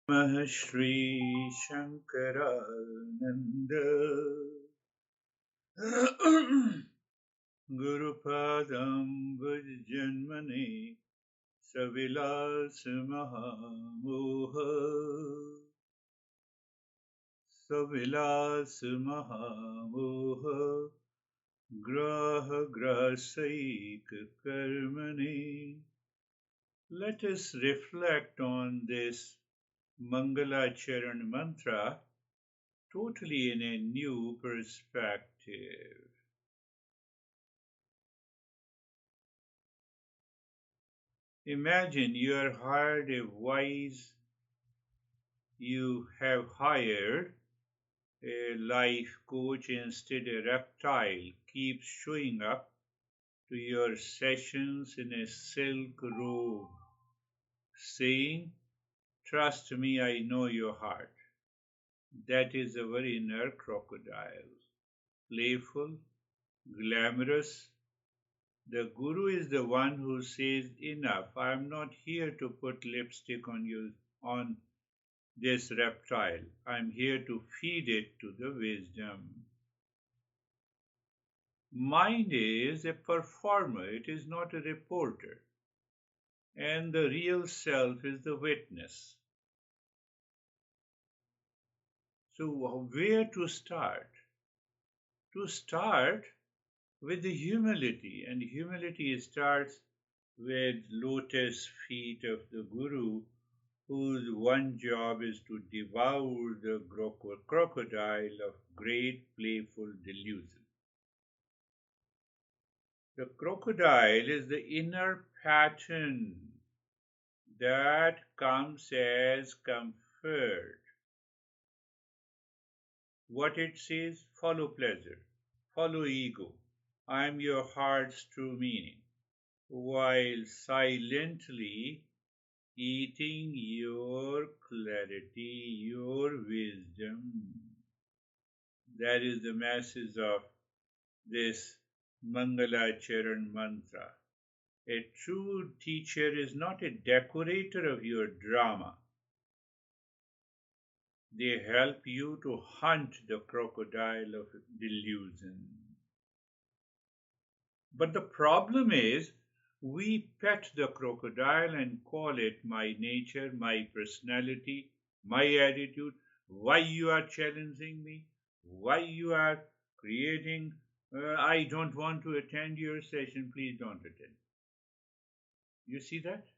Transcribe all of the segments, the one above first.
Shri Shankarananda Gurupadam Vajjanmane Savilas Mahamoha Savilas Mahamoha Graha Grasaik Karmane. Let us reflect on this Mangalacharan mantra totally in a new perspective. Imagine you have hired a life coach. Instead, a reptile keeps showing up to your sessions in a silk robe, saying, "Trust me, I know your heart." That is our inner crocodile, playful, glamorous. The guru is the one who says, "Enough, I am not here to put lipstick on this reptile. I am here to feed it to the wisdom." Mind is a performer, it is not a reporter. And the real self is the witness. So, where to start? To start with the humility, and humility starts with lotus feet of the Guru, whose one job is to devour the crocodile of great playful delusion. The crocodile is the inner pattern that comes as comfort. What it says, follow pleasure, follow ego. I am your heart's true meaning, while silently eating your clarity, your wisdom. That is the message of this Mangalacharan mantra. A true teacher is not a decorator of your drama. They help you to hunt the crocodile of delusion. But the problem is, we pet the crocodile and call it my nature, my personality, my attitude, why you are challenging me, why you are creating, I don't want to attend your session, please don't attend. You see that?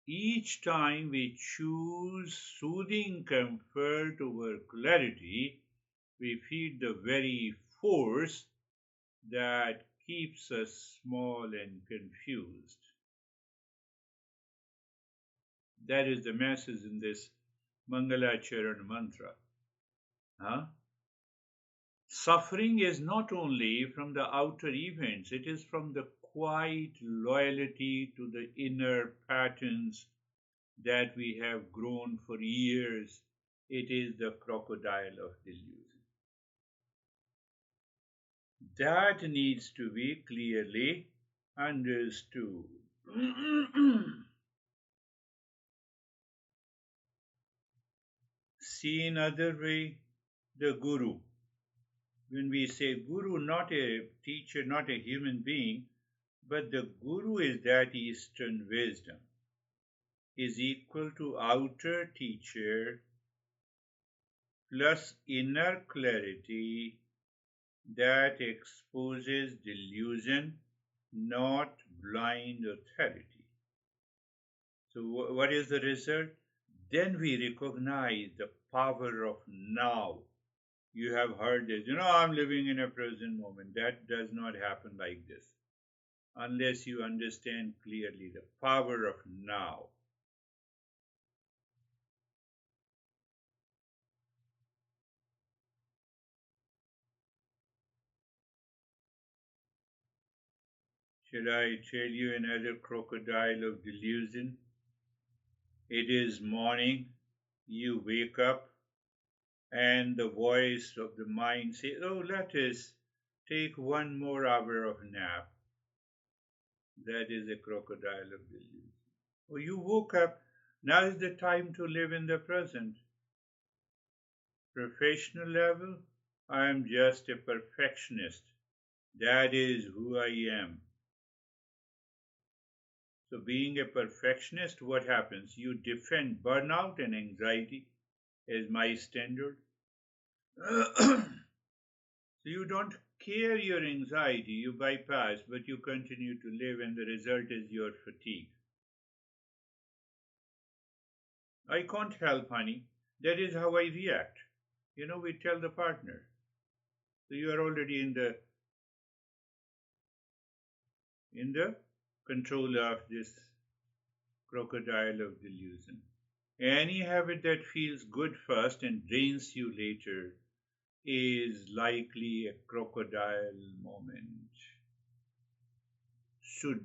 Each time we choose soothing comfort over clarity, we feed the very force that keeps us small and confused. That is the message in this Mangalacharan mantra. Huh? Suffering is not only from the outer events, it is from the quiet loyalty to the inner patterns that we have grown for years. It is the crocodile of delusion. That needs to be clearly understood. See another way, the guru. When we say guru, not a teacher, not a human being, but the guru is that Eastern wisdom, is equal to outer teacher plus inner clarity that exposes delusion, not blind authority. So, what is the result? Then we recognize the power of now. You have heard this, I'm living in a present moment. That does not happen like this unless you understand clearly the power of now. Should I tell you another crocodile of delusion? It is morning, you wake up, and the voice of the mind says, "Oh, let us take one more hour of nap." That is a crocodile of delusion. Oh, you woke up, Now is the time to live in the present. Professional level, I am just a perfectionist. That is who I am. So, being a perfectionist, what happens? You defend burnout and anxiety as my standard. So, you don't care your anxiety, you bypass, but you continue to live, and the result is your fatigue. I can't help, honey. That is how I react. We tell the partner. So you are already in the control of this crocodile of delusion. Any habit that feels good first and drains you later is likely a crocodile moment. Should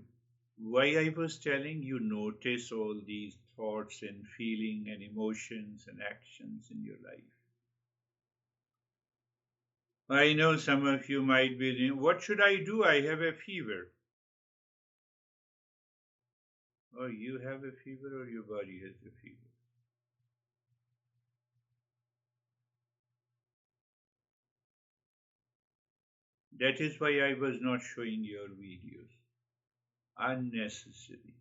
why I was telling you notice all these thoughts and feeling and emotions and actions in your life. I know some of you might be thinking, what should I do? I have a fever. Oh, you have a fever or your body has a fever? That is why I was not showing your videos. Unnecessary.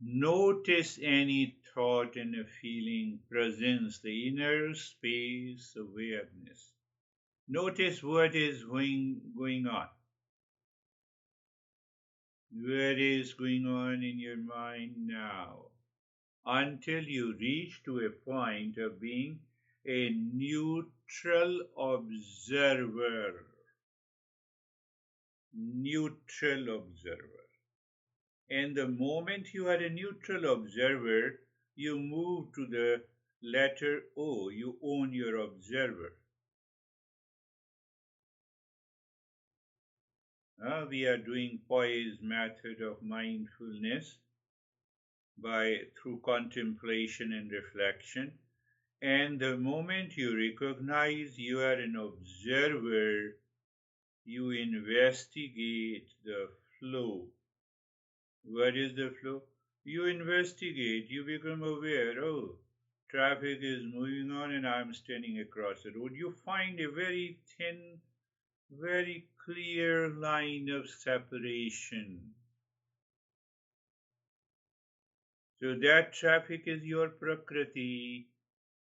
Notice any thought and a feeling presence, the inner space awareness. Notice what is going on. What is going on in your mind now? Until you reach to a point of being a neutral observer. Neutral observer. And the moment you are a neutral observer, you move to the letter O. You own your observer. We are doing poise method of mindfulness through contemplation and reflection. And the moment you recognize you are an observer, you investigate the flow. What is the flow? You investigate, you become aware, oh, traffic is moving on and I'm standing across the road. You find a very thin, very clear line of separation. So that traffic is your Prakriti,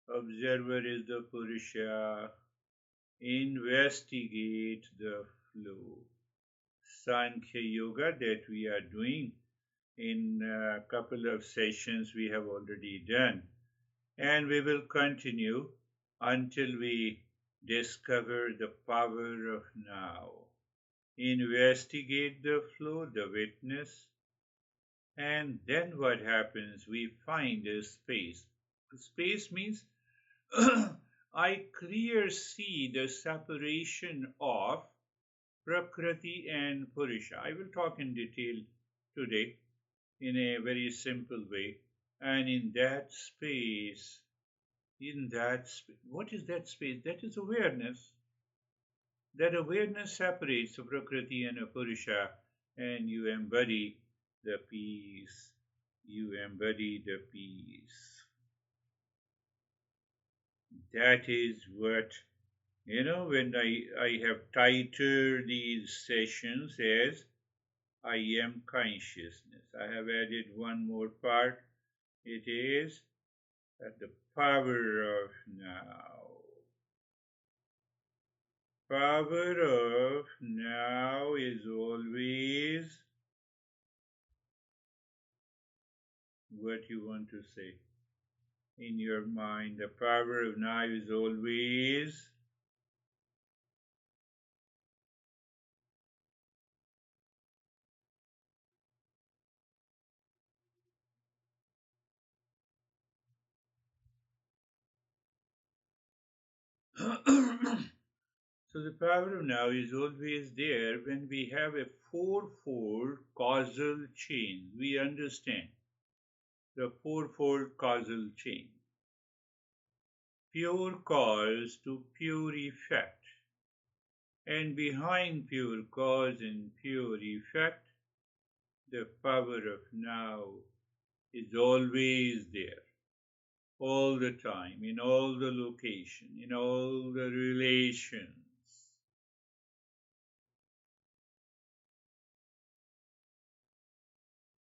observer is the Purusha. Investigate the flow. Sankhya Yoga that we are doing in a couple of sessions we have already done. And we will continue until we discover the power of now. Investigate the flow, the witness, and then what happens? We find a space. Space means I clear see the separation of Prakriti and Purusha. I will talk in detail today in a very simple way. And what is that space? That is awareness. That awareness separates the Prakriti and a Purusha, and you embody the peace. You embody the peace. That is what, when I have titled these sessions as I am consciousness. I have added one more part. It is the power of now. Power of now is always what you want to say in your mind. The power of now is always so the power of now is always there when we have a fourfold causal chain. We understand the fourfold causal chain. Pure cause to pure effect. And behind pure cause and pure effect, the power of now is always there. all the time, in all the location, in all the relations.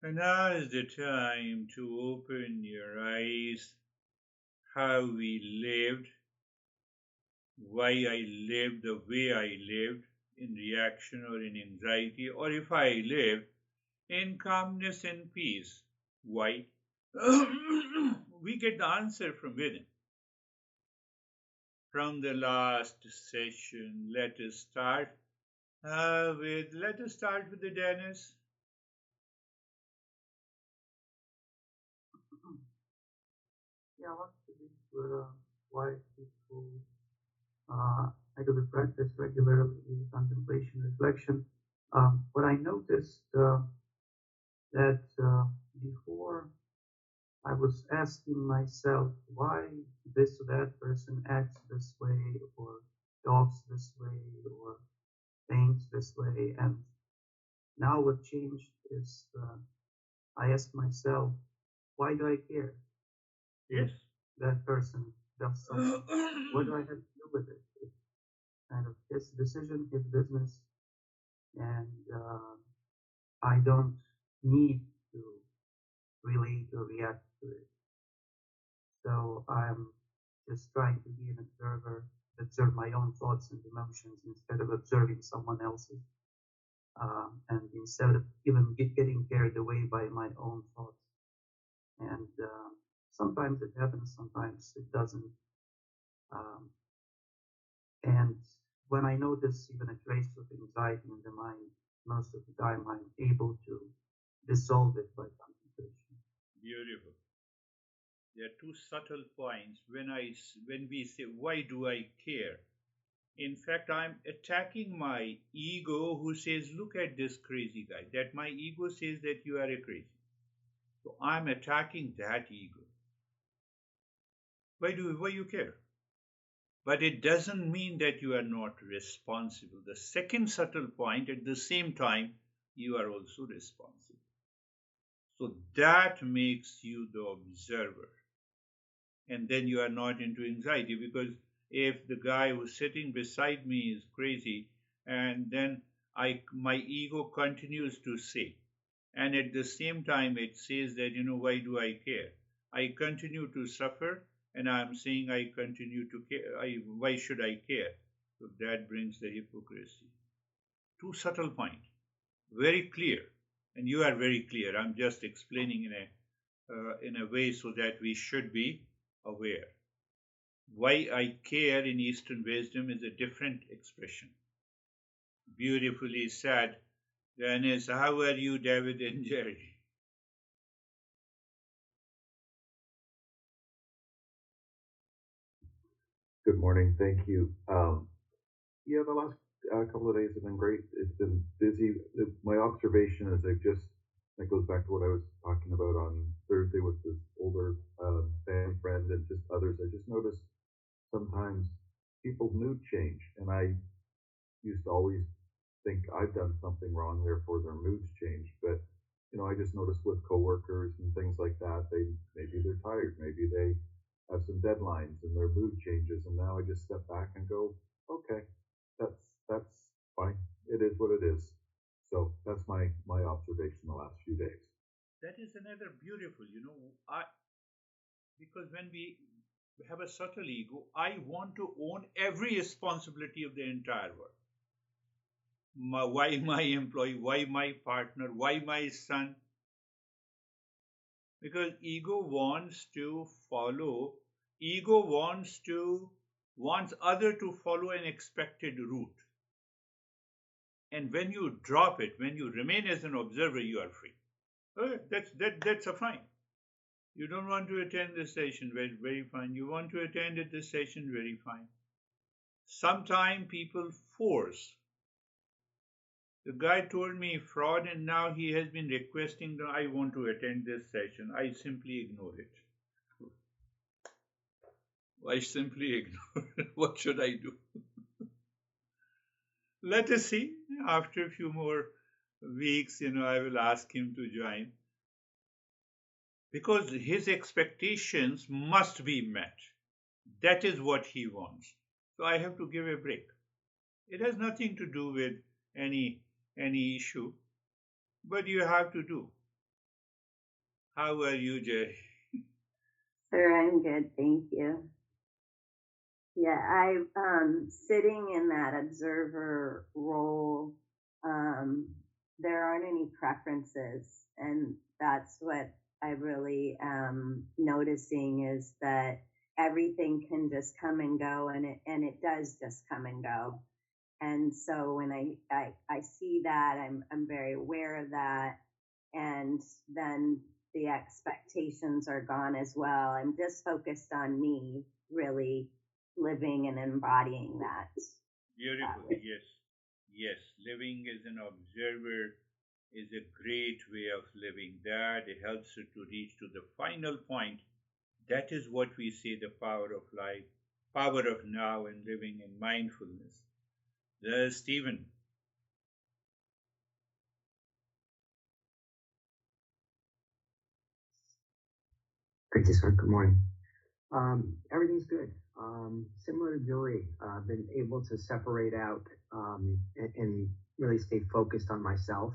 And now is the time to open your eyes, how we lived, why I lived the way I lived, in reaction or in anxiety, or if I lived in calmness and peace. Why? We get the answer from within. From the last session, let us start with the Dennis. Yeah, I want to with why people I do the practice regularly, contemplation, reflection. What I noticed that before I was asking myself why this or that person acts this way, or talks this way, or thinks this way, and now what changed is I ask myself, why do I care if Yes. that person does something? What do I have to do with it? It's kind of his decision, his business, and I don't need to relate or react to it. So I'm just trying to be an observer, observe my own thoughts and emotions instead of observing someone else's, and instead of even getting carried away by my own thoughts. And sometimes it happens, sometimes it doesn't. Um, and when I notice even a trace of anxiety in the mind, most of the time I'm able to dissolve it by contemplation. Beautiful. There are two subtle points when we say, why do I care? In fact, I'm attacking my ego who says, look at this crazy guy. That my ego says that you are a crazy. So I'm attacking that ego. Why you care? But it doesn't mean that you are not responsible. The second subtle point, at the same time, you are also responsible. So that makes you the observer. And then you are not into anxiety, because if the guy who's sitting beside me is crazy, and then my ego continues to say, and at the same time it says that, why do I care? I continue to suffer, and I'm saying I continue to care. Why should I care? So that brings the hypocrisy. Two subtle points, very clear, and you are very clear. I'm just explaining in a way so that we should be aware. Why I care in Eastern wisdom is a different expression. Beautifully said. Dennis, how are you, David and Jerry? Good morning. Thank you. Yeah, the last couple of days have been great. It's been busy. My observation is that goes back to what I was talking about on Thursday with this older family friend and just others. I just noticed sometimes people's mood change. And I used to always think I've done something wrong, therefore their moods change. But I just noticed with coworkers and things like that, maybe they're tired, maybe they have some deadlines and their mood changes, and now I just step back and go, okay, that's fine. It is what it is. So that's my observation the last few days. That is another beautiful, because when we have a subtle ego, I want to own every responsibility of the entire world. Why my employee? Why my partner? Why my son? Because ego wants other to follow an expected route. And when you drop it, when you remain as an observer, you are free. Okay, that's a fine. You don't want to attend this session, very, very fine. You want to attend at this session, very fine. Sometimes people force. The guy told me fraud, and now he has been requesting that I want to attend this session. I simply ignore it. I simply ignore it. What should I do? Let us see. After a few more weeks, I will ask him to join. because his expectations must be met. That is what he wants. So I have to give a break. It has nothing to do with any any issue, but you have to do. How are you, Jay? Sir, I'm good, thank you. Yeah, I sitting in that observer role. There aren't any preferences, and that's what I really am noticing is that everything can just come and go, and it does just come and go. And so when I see that, I'm very aware of that, and then the expectations are gone as well. I'm just focused on me, really living and embodying that. Beautiful. Yes. Yes. Living as an observer is a great way of living. That helps you to reach to the final point. That is what we say the power of life, power of now, and living in mindfulness. There's Stephen. Thank you, sir. Good morning. Everything's good. Similar to Julie, I've been able to separate out and really stay focused on myself.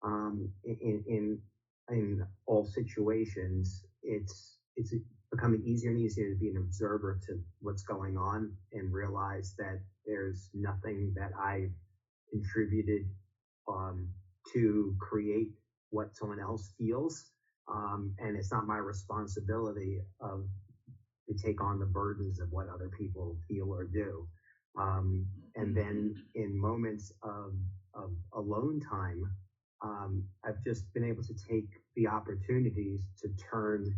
In all situations, it's becoming easier and easier to be an observer to what's going on and realize that there's nothing that I've contributed to create what someone else feels. And it's not my responsibility to take on the burdens of what other people feel or do. And then in moments of alone time, I've just been able to take the opportunities to turn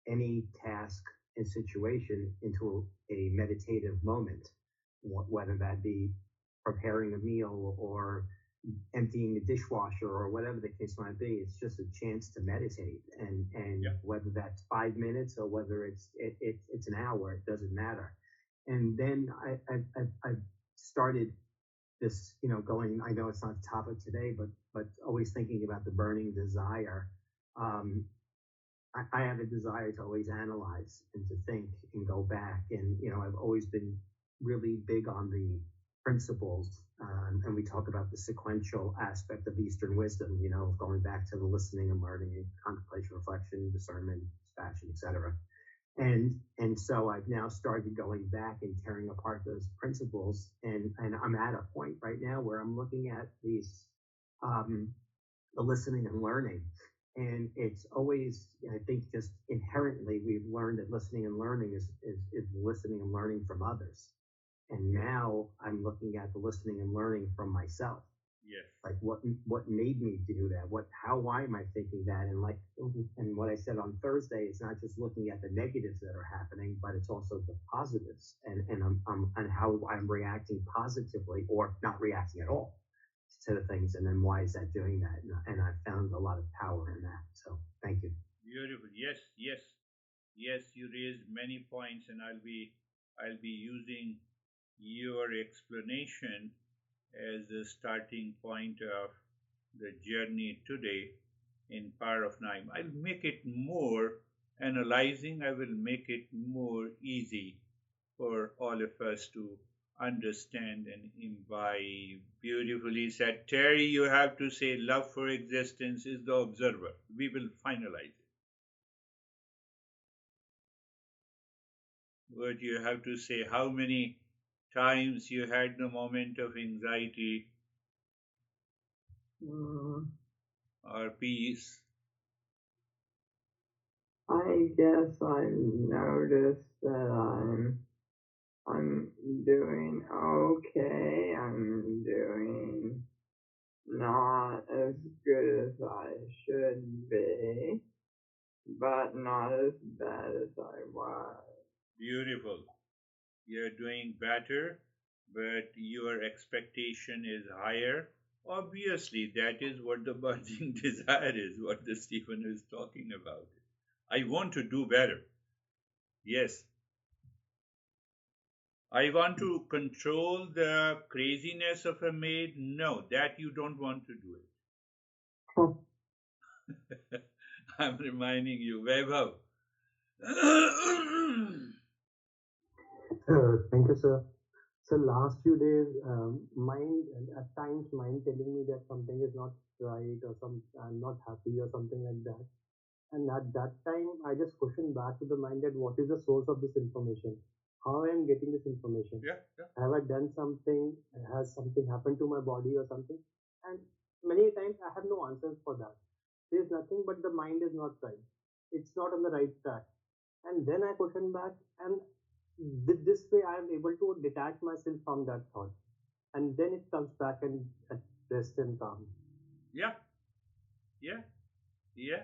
any task and situation into a meditative moment, whether that be preparing a meal or emptying the dishwasher or whatever the case might be. It's just a chance to meditate, and whether that's 5 minutes or whether it's an hour, it doesn't matter. And then I've started this, going. I know it's not the topic today, but always thinking about the burning desire. I have a desire to always analyze and to think and go back, and I've always been really big on the principles, and we talk about the sequential aspect of Eastern wisdom, going back to the listening and learning and contemplation, reflection, discernment, dispassion, etc. And so I've now started going back and tearing apart those principles, and I'm at a point right now where I'm looking at these the listening and learning. And it's always, I think, just inherently we've learned that listening and learning is listening and learning from others. And now I'm looking at the listening and learning from myself. Yes. Like what made me do that? Why am I thinking that? And what I said on Thursday, it's not just looking at the negatives that are happening, but it's also the positives and how I'm reacting positively or not reacting at all to the things. And then why is that doing that? And I found a lot of power in that. So thank you. Beautiful. Yes. Yes. Yes. You raised many points, and I'll be using your explanation as the starting point of the journey today in Power of Now. I'll make it more analyzing, I will make it more easy for all of us to understand and imbibe. Beautifully said. Terry, you have to say love for existence is the observer. We will finalize it. What you have to say, how many times you had the moment of anxiety or peace? I guess I've noticed that I'm doing okay. I'm doing not as good as I should be, but not as bad as I was. Beautiful. You're doing better, but your expectation is higher. Obviously, that is what the burning desire is, what the Stephen is talking about. I want to do better. Yes. I want to control the craziness of a maid. No, that you don't want to do it. I'm reminding you, Vaibhav. Thank you, sir. So last few days, mind at times mind telling me that something is not right or some I'm not happy or something like that. And at that time, I just question back to the mind that what is the source of this information? How I am getting this information? Yeah, yeah. Have I done something? Has something happened to my body or something? And many times I have no answers for that. There is nothing but the mind is not right. It's not on the right track. And then I question back, and this way I am able to detach myself from that thought, and then it comes back and at rest and calm. Yeah, yeah, yeah,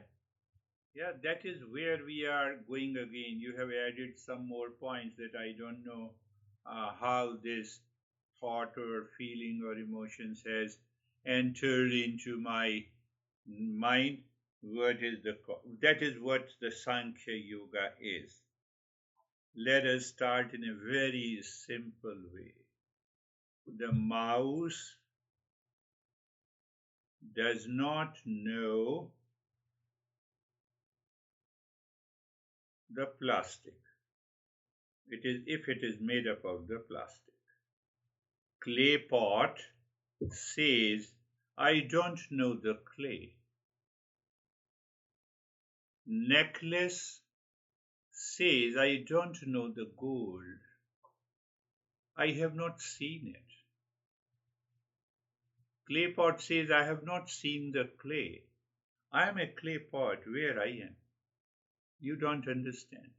yeah. That is where we are going again. You have added some more points that I don't know how this thought or feeling or emotions has entered into my mind. What is that is what the Sankhya Yoga is. Let us start in a very simple way. The mouse does not know the plastic. It is if it is made up of the plastic. Clay pot says, I don't know the clay. Necklace says, I don't know the gold. I have not seen it. Clay pot says, I have not seen the clay. I am a clay pot where I am. You don't understand.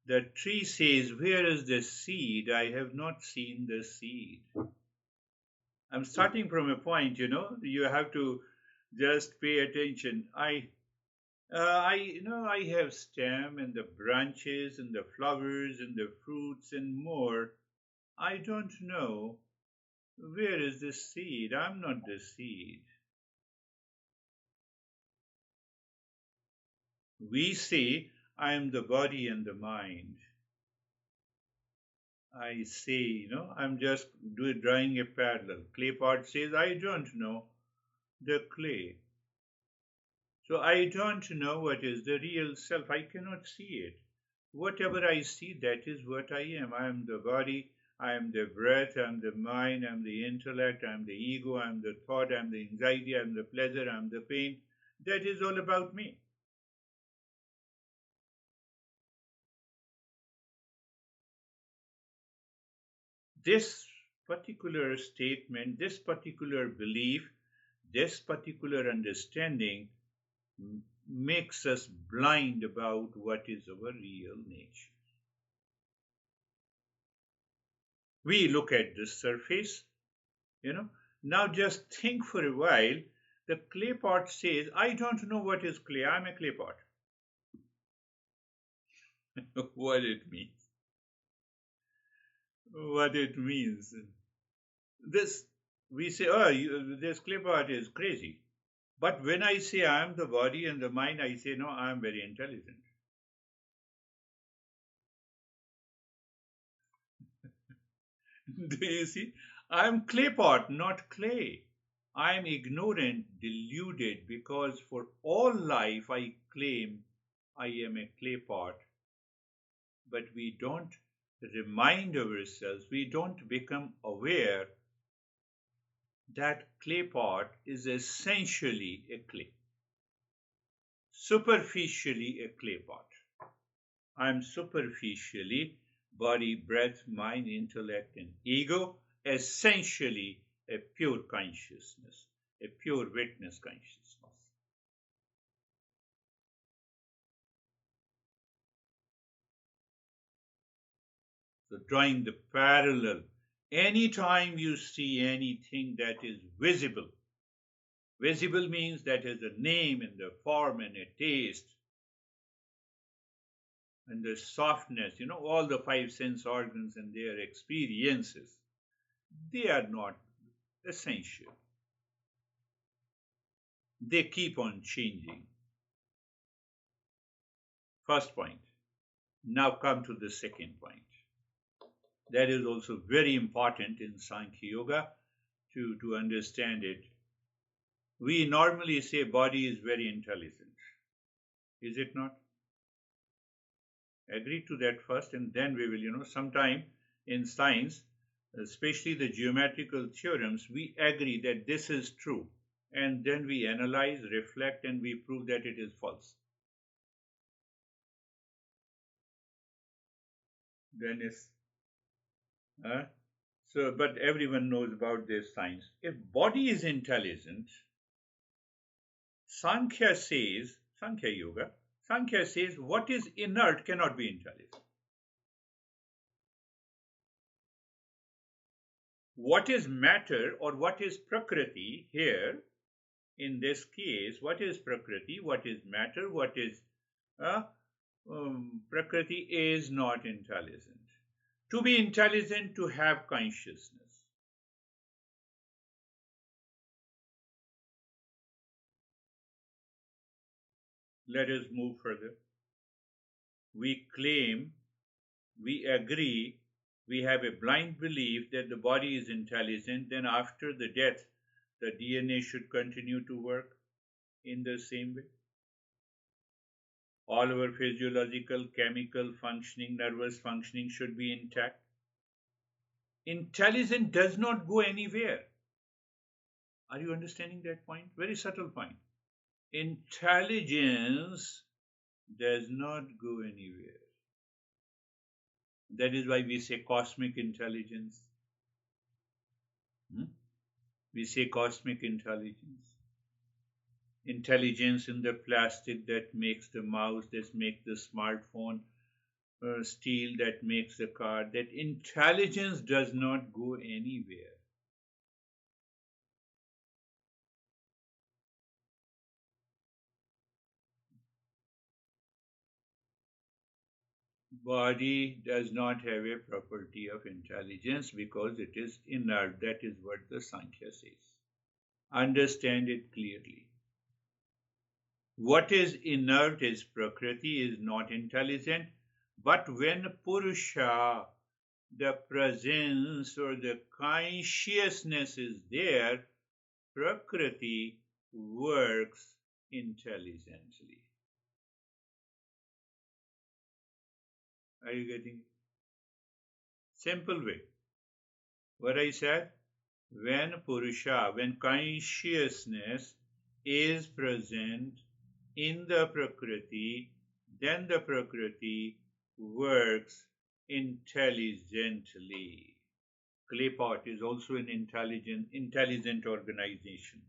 The tree says, where is the seed? I have not seen the seed. I'm starting from a point, you have to just pay attention. I have stem and the branches and the flowers and the fruits and more. I don't know where is the seed. I'm not the seed. We say, I am the body and the mind. I say, I'm just drawing a parallel. Clay pot says, I don't know the clay. So I don't know what is the real self. I cannot see it. Whatever I see, that is what I am. I am the body, I am the breath, I am the mind, I am the intellect, I am the ego, I am the thought, I am the anxiety, I am the pleasure, I am the pain. That is all about me. This particular statement, this particular belief, this particular understanding makes us blind about what is our real nature. We look at the surface, you know. Now just think for a while. The clay pot says, I don't know what is clay, I'm a clay pot. What it means. What it means. This, we say, oh, this clay pot is crazy. But when I say I am the body and the mind, I say, no, I am very intelligent. Do you see? I am clay pot, not clay. I am ignorant, deluded, because for all life I claim I am a clay pot, but we don't remind ourselves, we don't become aware that clay pot is essentially a clay, superficially a clay pot. I am superficially body, breath, mind, intellect, and ego, essentially a pure consciousness, a pure witness consciousness. So, drawing the parallel, anytime you see anything that is visible, visible means that has a name and a form and a taste and the softness, all the five sense organs and their experiences, they are not essential. They keep on changing. First point. Now come to the second point. That is also very important in Sankhya Yoga to understand it. We normally say body is very intelligent. Is it not? Agree to that first, and then we will, sometime in science, especially the geometrical theorems, we agree that this is true. And then we analyze, reflect, and we prove that it is false. Then it's, but everyone knows about this science. If body is intelligent, Sankhya Yoga, Sankhya says what is inert cannot be intelligent. What is matter or what is Prakriti here, in this case, what is Prakriti, what is matter, what is Prakriti is not intelligent. To be intelligent, to have consciousness. Let us move further. We claim, we agree, we have a blind belief that the body is intelligent, then after the death, the DNA should continue to work in the same way. All our physiological, chemical functioning, nervous functioning should be intact. Intelligence does not go anywhere. Are you understanding that point? Very subtle point. Intelligence does not go anywhere. That is why we say cosmic intelligence. We say cosmic intelligence. Intelligence in the plastic that makes the mouse, that makes the smartphone, steel that makes the car. That intelligence does not go anywhere. Body does not have a property of intelligence because it is inert. That is what the Sankhya says. Understand it clearly. What is inert is Prakriti, is not intelligent. But when Purusha, the presence or the consciousness is there, Prakriti works intelligently. Are you getting it? Simple way. What I said? When Purusha, when consciousness is present in the Prakriti, then the Prakriti works intelligently. Clay pot is also an intelligent organization.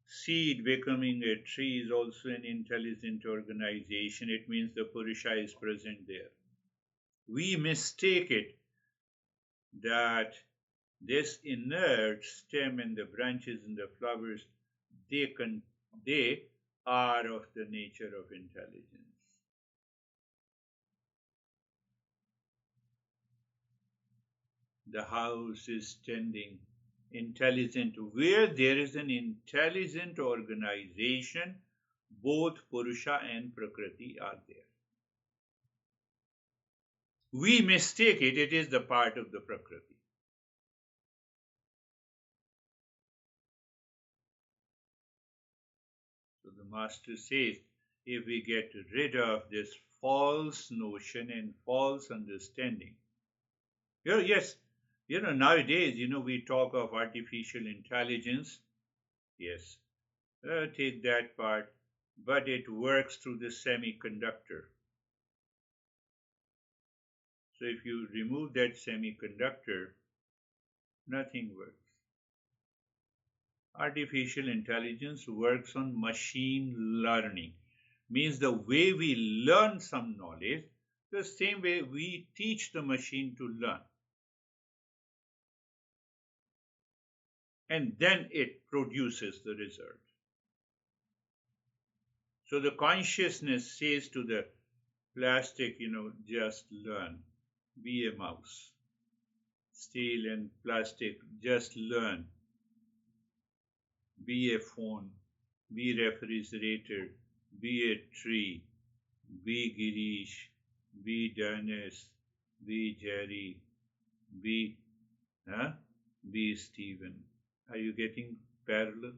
Seed becoming a tree is also an intelligent organization. It means the Purusha is present there. We mistake it that this inert stem and the branches and the flowers, they are of the nature of intelligence. The house is standing intelligent. Where there is an intelligent organization, both Purusha and Prakriti are there. We mistake it, it is the part of the Prakriti. So the master says, if we get rid of this false notion and false understanding, yes, nowadays, we talk of artificial intelligence. Yes, take that part, but it works through the semiconductor. So if you remove that semiconductor, nothing works. Artificial intelligence works on machine learning. Means the way we learn some knowledge, the same way we teach the machine to learn. And then it produces the result. So the consciousness says to the plastic, just learn. Be a mouse. Steel and plastic, just learn. Be a phone. Be refrigerator. Be a tree. Be Girish. Be Dennis. Be Jerry. Be Stephen. Are you getting parallel?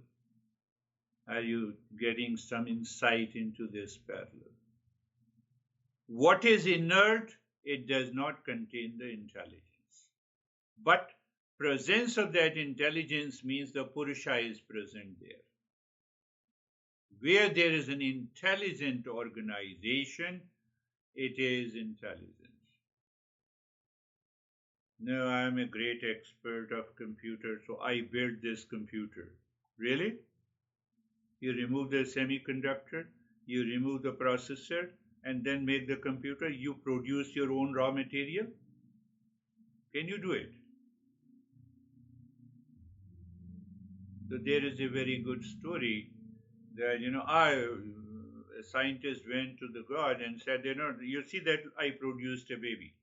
Are you getting some insight into this parallel? What is inert? It does not contain the intelligence. But presence of that intelligence means the Purusha is present there. Where there is an intelligent organization, it is intelligence. No, I am a great expert of computer, so I built this computer. Really? You remove the semiconductor, you remove the processor, and then make the computer, you produce your own raw material? Can you do it? So there is a very good story that, a scientist went to the God and said, you see that I produced a baby.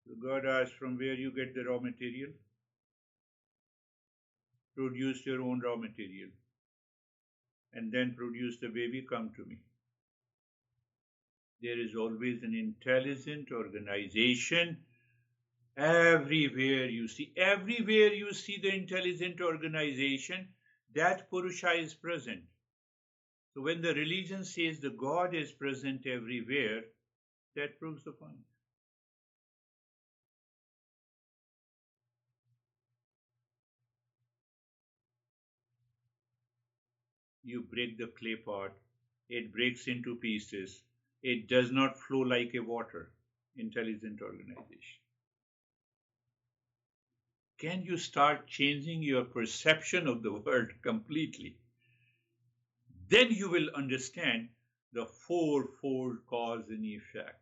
The God asked, from where you get the raw material? Produce your own raw material. And then produce the baby, come to me. There is always an intelligent organization. Everywhere you see the intelligent organization, that Purusha is present. So when the religion says the God is present everywhere, that proves the point. You break the clay pot, it breaks into pieces. It does not flow like a water. Intelligent organization. Can you start changing your perception of the world completely? Then you will understand the fourfold cause and effect.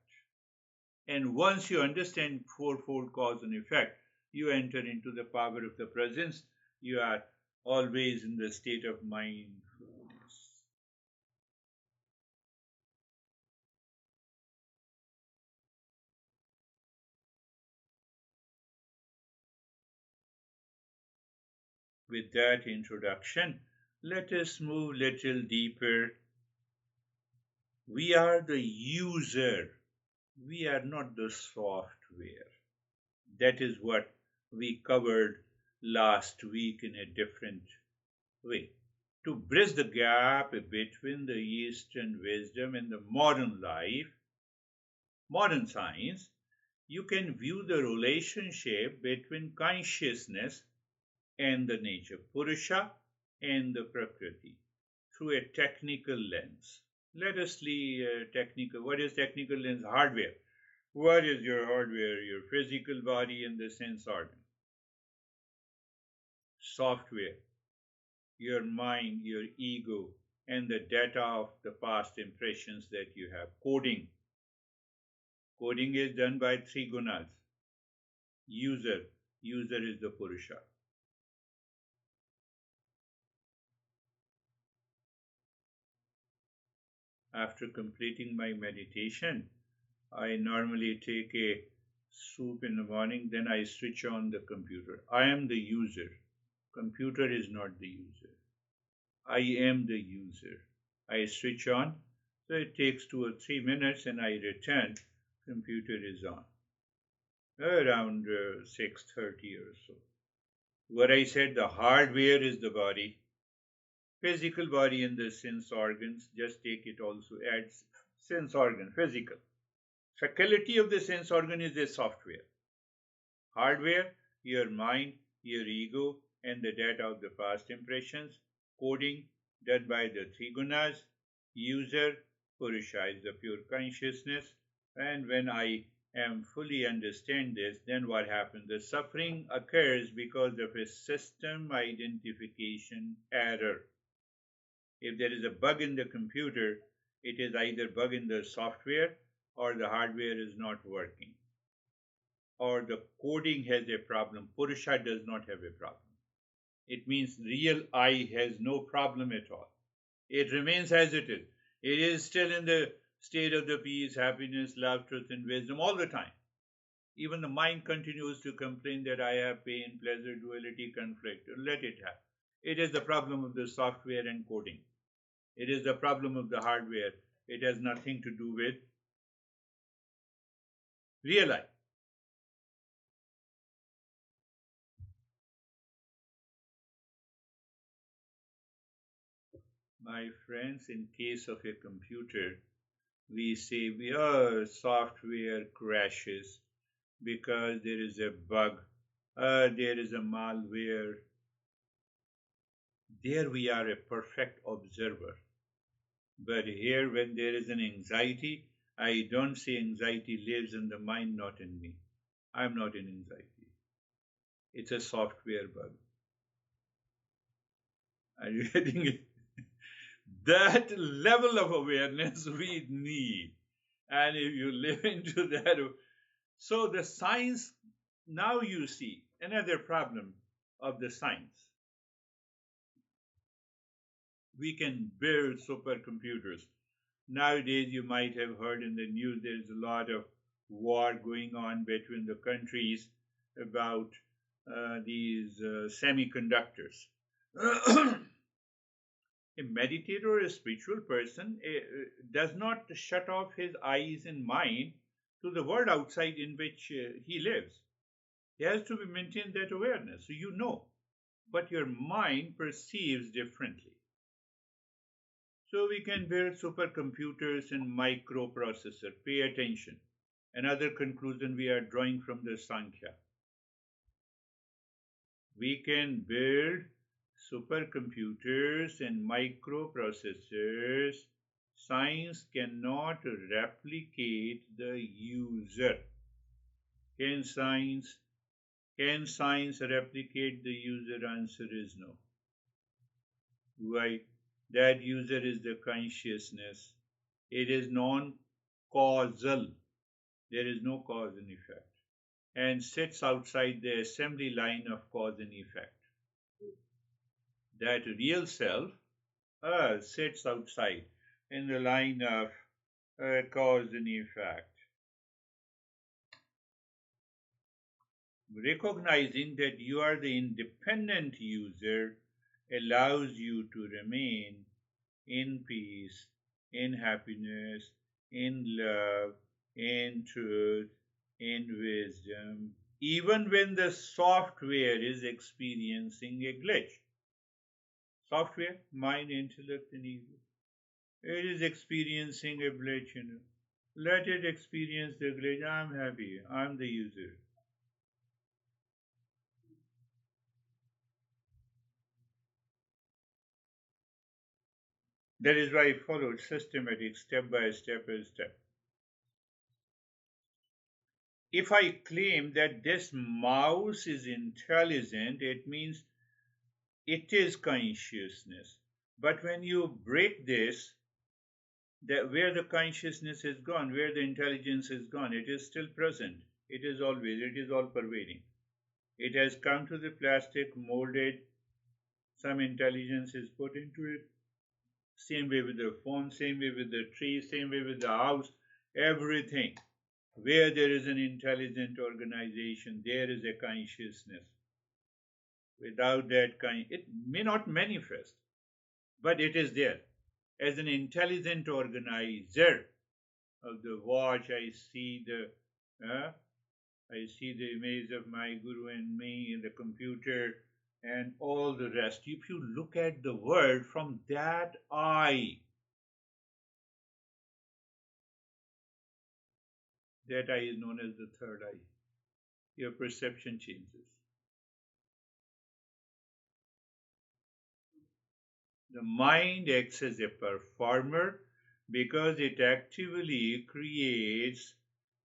And once you understand fourfold cause and effect, you enter into the power of the presence. You are always in the state of mindfulness. With that introduction, let us move a little deeper. We are the user. We are not the software. That is what we covered last week in a different way. To bridge the gap between the Eastern wisdom and the modern life, modern science, you can view the relationship between consciousness and the nature, Purusha and the Prakriti, through a technical lens. Let us leave technical. What is technical lens? Hardware. What is your hardware? Your physical body and the sense organ. Software. Your mind, your ego, and the data of the past impressions that you have. Coding. Coding is done by three gunas. User. User is the Purusha. After completing my meditation, I normally take a soup in the morning, then I switch on the computer. I am the user. Computer is not the user. I am the user. I switch on, so it takes 2 or 3 minutes and I return. Computer is on. Around 6:30 or so. What I said, the hardware is the body. Physical body and the sense organs, just take it also, adds sense organ, physical. Faculty of the sense organ is the software. Hardware, your mind, your ego, and the data of the past impressions. Coding, done by the three gunas. User, Purusha is the pure consciousness. And when I am fully understand this, then what happens? The suffering occurs because of a system identification error. If there is a bug in the computer, it is either bug in the software or the hardware is not working, or the coding has a problem. Purusha does not have a problem. It means real I has no problem at all. It remains as it is. It is still in the state of the peace, happiness, love, truth, and wisdom all the time. Even the mind continues to complain that I have pain, pleasure, duality, conflict. Let it have. It is the problem of the software and coding. It is the problem of the hardware. It has nothing to do with real I. My friends, in case of a computer, we say software crashes because there is a bug, there is a malware. There we are a perfect observer. But here, when there is an anxiety, I don't say anxiety lives in the mind, not in me. I'm not in anxiety. It's a software bug. Are you getting it? That level of awareness we need. And if you live into that, so the science, now you see another problem of the science. We can build supercomputers. Nowadays, you might have heard in the news there's a lot of war going on between the countries about these semiconductors. A meditator or a spiritual person does not shut off his eyes and mind to the world outside in which he lives. He has to maintain that awareness, so you know, but your mind perceives differently. So we can build supercomputers and microprocessor. Pay attention. Another conclusion we are drawing from the Sankhya. We can build supercomputers and microprocessors. Science cannot replicate the user. Can science replicate the user? Answer is no. Why? That user is the consciousness. It is non-causal. There is no cause and effect, and sits outside the assembly line of cause and effect. That real self sits outside in the line of cause and effect. Recognizing that you are the independent user allows you to remain in peace, in happiness, in love, in truth, in wisdom, even when the software is experiencing a glitch. Software, mind, intellect, and ego. It is experiencing a glitch, Let it experience the glitch. I'm happy. I'm the user. That is why I followed systematic, step by step by step. If I claim that this mouse is intelligent, it means it is consciousness. But when you break this, that where the consciousness is gone, where the intelligence is gone, it is still present. It is always, it is all pervading. It has come to the plastic, molded, some intelligence is put into it. Same way with the phone, same way with the tree, same way with the house, everything. Where there is an intelligent organization, there is a consciousness. Without that it may not manifest, but it is there. As an intelligent organizer of the watch, I see the image of my guru and me in the computer and all the rest. If you look at the world from that eye, that eye is known as the third eye. Your perception changes. The mind acts as a performer because it actively creates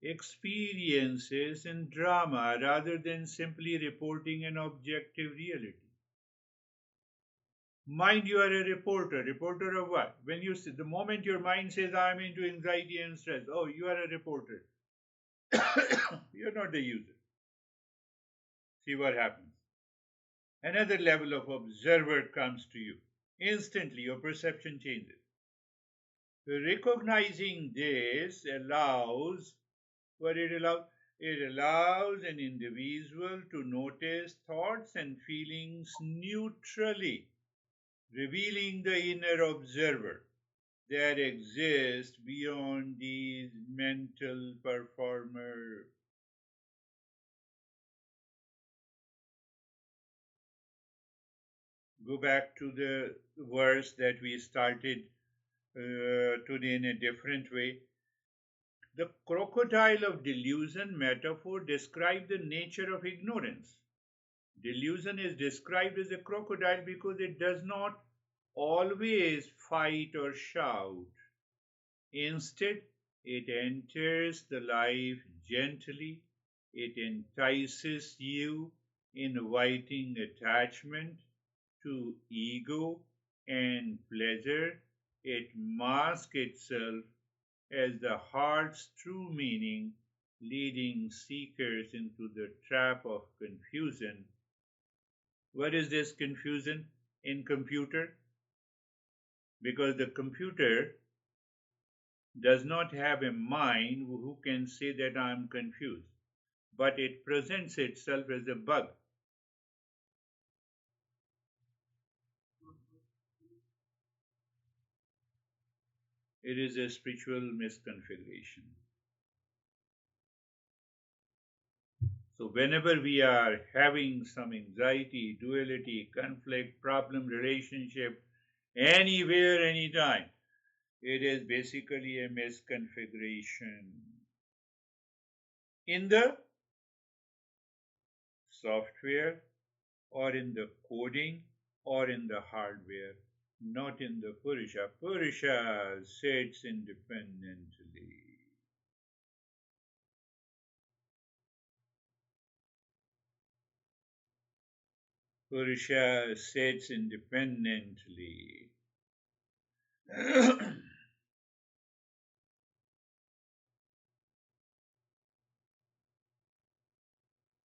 experiences and drama rather than simply reporting an objective reality. Mind, you are a reporter. Reporter of what? When you see, the moment your mind says, I'm into anxiety and stress, oh, you are a reporter. You're not the user. See what happens. Another level of observer comes to you. Instantly, your perception changes. Recognizing this allows what it allows. It allows an individual to notice thoughts and feelings neutrally, revealing the inner observer that exists beyond these mental performers. go back to the verse that we started today in a different way. The crocodile of delusion metaphor describes the nature of ignorance. Delusion is described as a crocodile because it does not always fight or shout. Instead, it enters the life gently. It entices you, inviting attachment to ego and pleasure. It masks itself as the heart's true meaning, leading seekers into the trap of confusion. What is this confusion in computer? Because the computer does not have a mind who can say that I am confused, but it presents itself as a bug. It is a spiritual misconfiguration. So whenever we are having some anxiety, duality, conflict, problem, relationship, anywhere, anytime, it is basically a misconfiguration in the software or in the coding or in the hardware, not in the Purusha. Purusha sits independently. Purusha sits independently.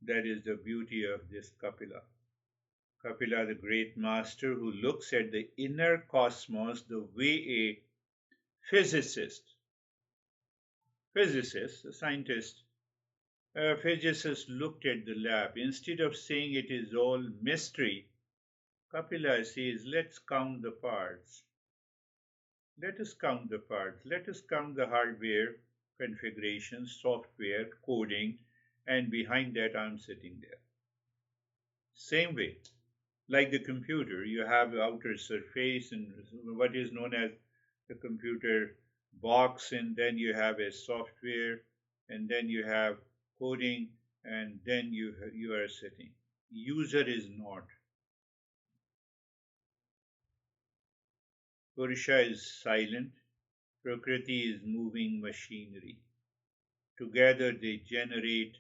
That is the beauty of this Kapila. Kapila, the great master who looks at the inner cosmos the way a physicist, a scientist, a physicist looked at the lab. Instead of saying it is all mystery, Kapila says, let's count the parts. Let us count the parts. Let us count the hardware, configuration, software, coding, and behind that I'm sitting there. Same way, like the computer, you have the outer surface and what is known as the computer box, and then you have a software, and then you have coding, and then you are sitting. User is not. Purusha is silent. Prakriti is moving machinery. Together they generate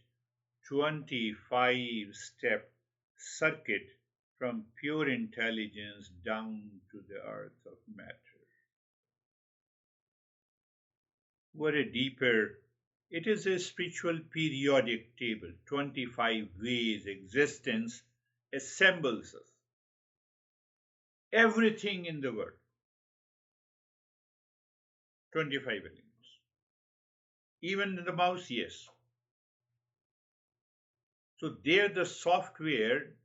25-step circuit from pure intelligence down to the earth of matter. What a deeper, it is a spiritual periodic table. 25 ways existence assembles us. Everything in the world. 25 elements. Even the mouse, yes. So there the software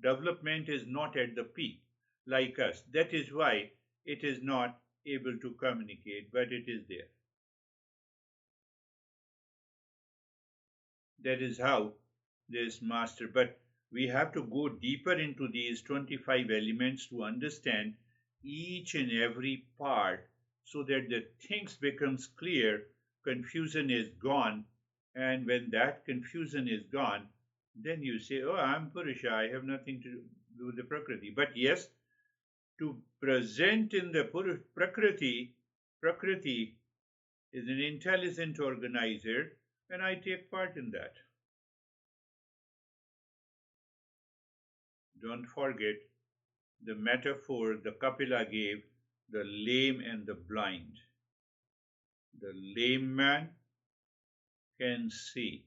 development is not at the peak like us. That is why it is not able to communicate, but it is there. That is how this master. But we have to go deeper into these 25 elements to understand each and every part so that the things becomes clear, confusion is gone, and when that confusion is gone, then you say, oh, I'm Purusha, I have nothing to do with the Prakriti. But yes, to present in the Prakriti, Prakriti is an intelligent organizer, and I take part in that. Don't forget the metaphor the Kapila gave, the lame and the blind. The lame man can see.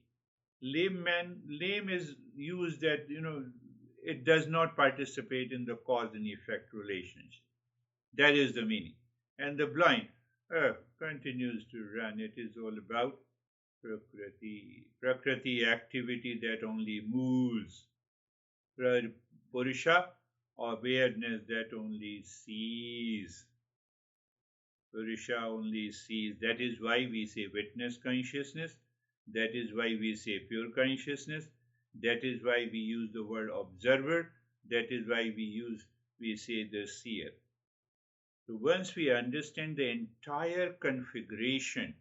Lame is used that, it does not participate in the cause and effect relationship. That is the meaning. And the blind continues to run. It is all about Prakriti activity that only moves. Purusha, awareness that only sees. Purusha only sees. That is why we say witness consciousness. That is why we say pure consciousness. That is why we use the word observer. That is why we use we say the seer. So once we understand the entire configuration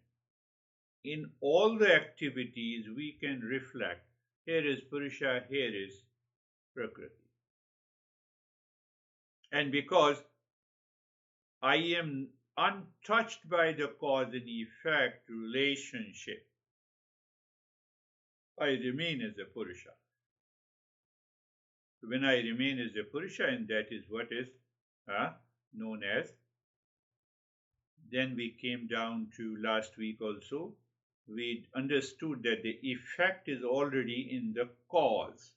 in all the activities, we can reflect. Here is Purusha, here is Prakriti. And because I am untouched by the cause and effect relationship, I remain as a Purusha. When I remain as a Purusha, and that is what is known as, then we came down to last week also, we understood that the effect is already in the cause.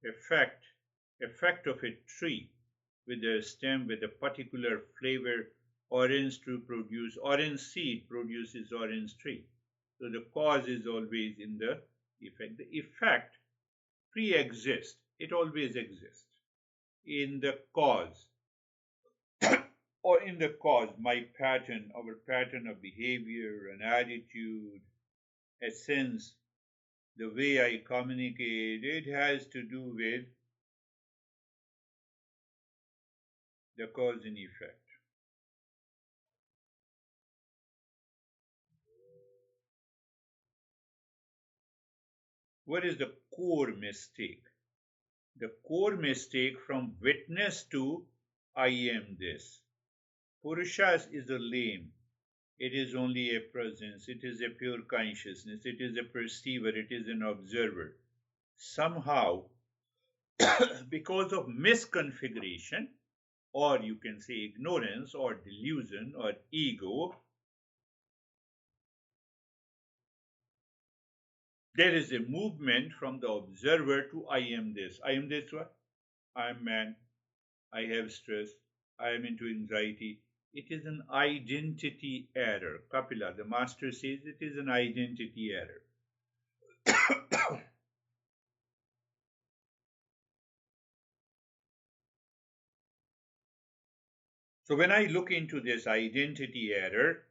Effect of a tree with a stem with a particular flavor, orange to produce orange seed produces orange tree. So the cause is always in the effect. The effect pre-exists, it always exists in the cause. Or in the cause, my pattern, our pattern of behavior and attitude, a sense, the way I communicate, it has to do with the cause and effect. What is the core mistake? The core mistake from witness to I am this. Purushas is a lame. It is only a presence. It is a pure consciousness. It is a perceiver. It is an observer. Somehow, because of misconfiguration, or you can say ignorance or delusion or ego, there is a movement from the observer to I am this. I am this what? I am man. I have stress. I am into anxiety. It is an identity error. Kapila, the master says it is an identity error. So when I look into this identity error,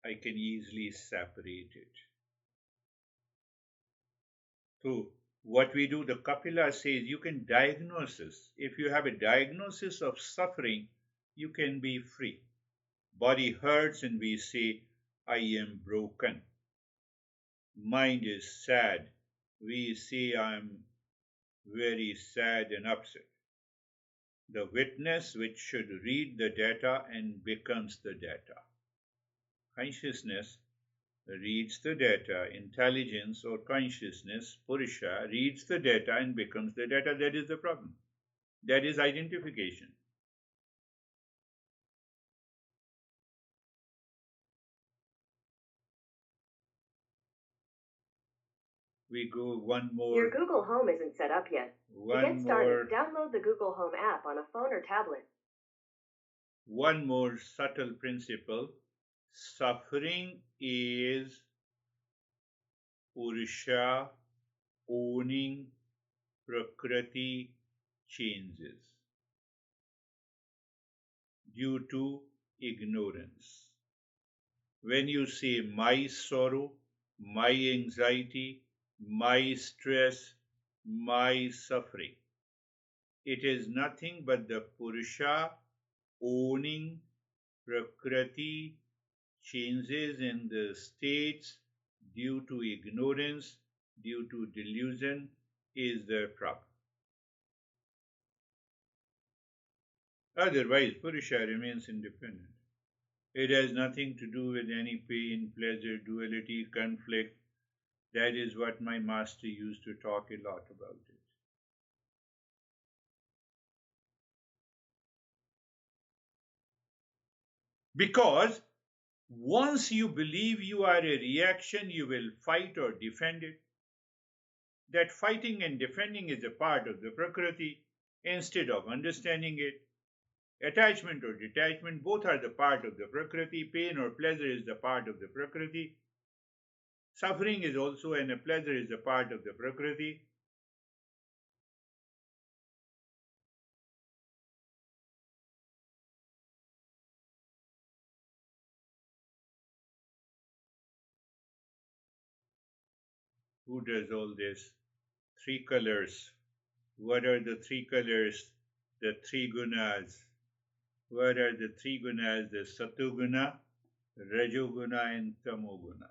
I can easily separate it. So what we do, the Kapila says you can diagnose. If you have a diagnosis of suffering, you can be free. Body hurts and we say, I am broken. Mind is sad. We say, I am very sad and upset. The witness which should read the data and becomes the data. Consciousness reads the data, intelligence or consciousness, Purusha, reads the data and becomes the data. That is the problem. That is identification. We go one more. Your Google Home isn't set up yet. To get started, download the Google Home app on a phone or tablet. One more subtle principle. Suffering is Purusha owning Prakriti changes due to ignorance. When you say my sorrow, my anxiety, my stress, my suffering, it is nothing but the Purusha owning Prakriti changes in the states due to ignorance, due to delusion, is the problem. Otherwise, Purusha remains independent. It has nothing to do with any pain, pleasure, duality, conflict. That is what my master used to talk a lot about it. Because once you believe you are a reaction, you will fight or defend it. That fighting and defending is a part of the Prakriti instead of understanding it. Attachment or detachment, both are the part of the Prakriti. Pain or pleasure is the part of the Prakriti. Suffering is also, and a pleasure is a part of the Prakriti. Who does all this? Three colors. What are the three colors? The three gunas. What are the three gunas? The Satoguna, Rajoguna, and Tamoguna.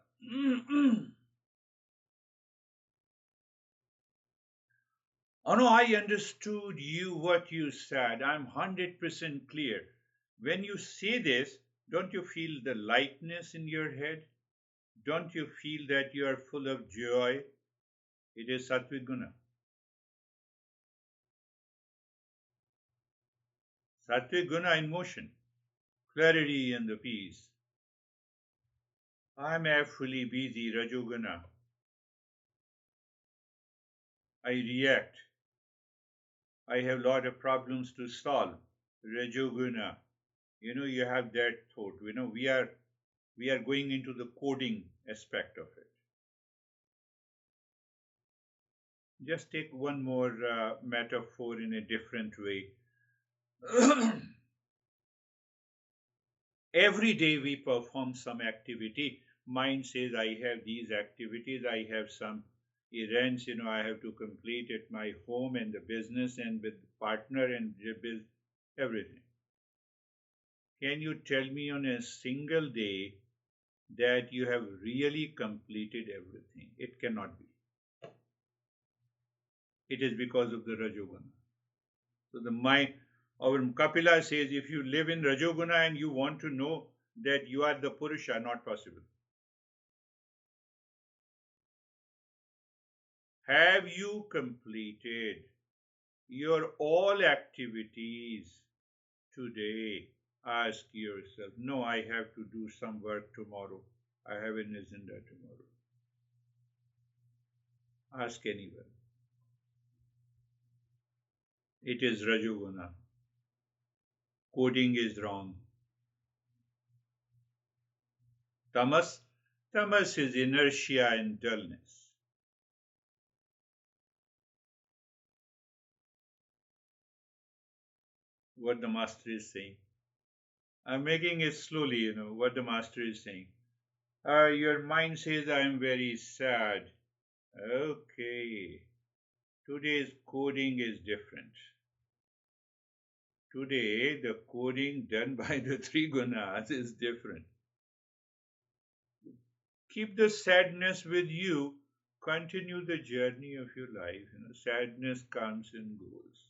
Oh no, I understood you what you said. I'm 100% clear. When you say this, don't you feel the lightness in your head? Don't you feel that you are full of joy? It is Sattvic Guna. Sattvic Guna in motion, clarity and the peace. I'm fully busy, Rajoguna. I react. I have a lot of problems to solve. Rajoguna. You have that thought. We are going into the coding aspect of it. Just take one more metaphor in a different way. Every day we perform some activity. Mind says, I have these activities, I have some errands, I have to complete at my home and the business and with partner and everything. Can you tell me on a single day that you have really completed everything? It cannot be. It is because of the Rajoguna. So the mind, our Kapila says, if you live in Rajoguna and you want to know that you are the Purusha, not possible. Have you completed your all activities today? Ask yourself. No, I have to do some work tomorrow. I have an agenda tomorrow. Ask anyone. It is Rajoguna. Coding is wrong. Tamas is inertia and dullness. What the master is saying. I'm making it slowly, what the master is saying. Your mind says, I'm very sad. Okay. Today's coding is different. Today, the coding done by the three gunas is different. Keep the sadness with you. Continue the journey of your life. Sadness comes and goes.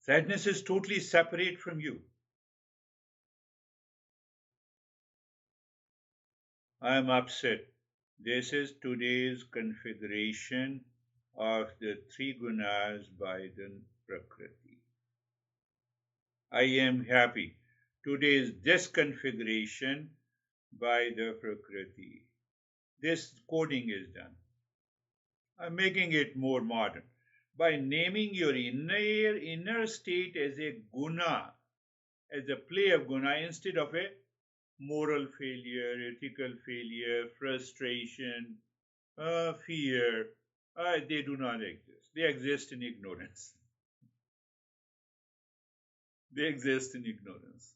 Sadness is totally separate from you. I am upset. This is today's configuration of the three gunas by the Prakriti. I am happy. Today's disconfiguration by the Prakriti. This coding is done. I'm making it more modern by naming your inner state as a guna, as a play of guna instead of a moral failure, ethical failure, frustration, fear. They do not exist. They exist in ignorance. They exist in ignorance.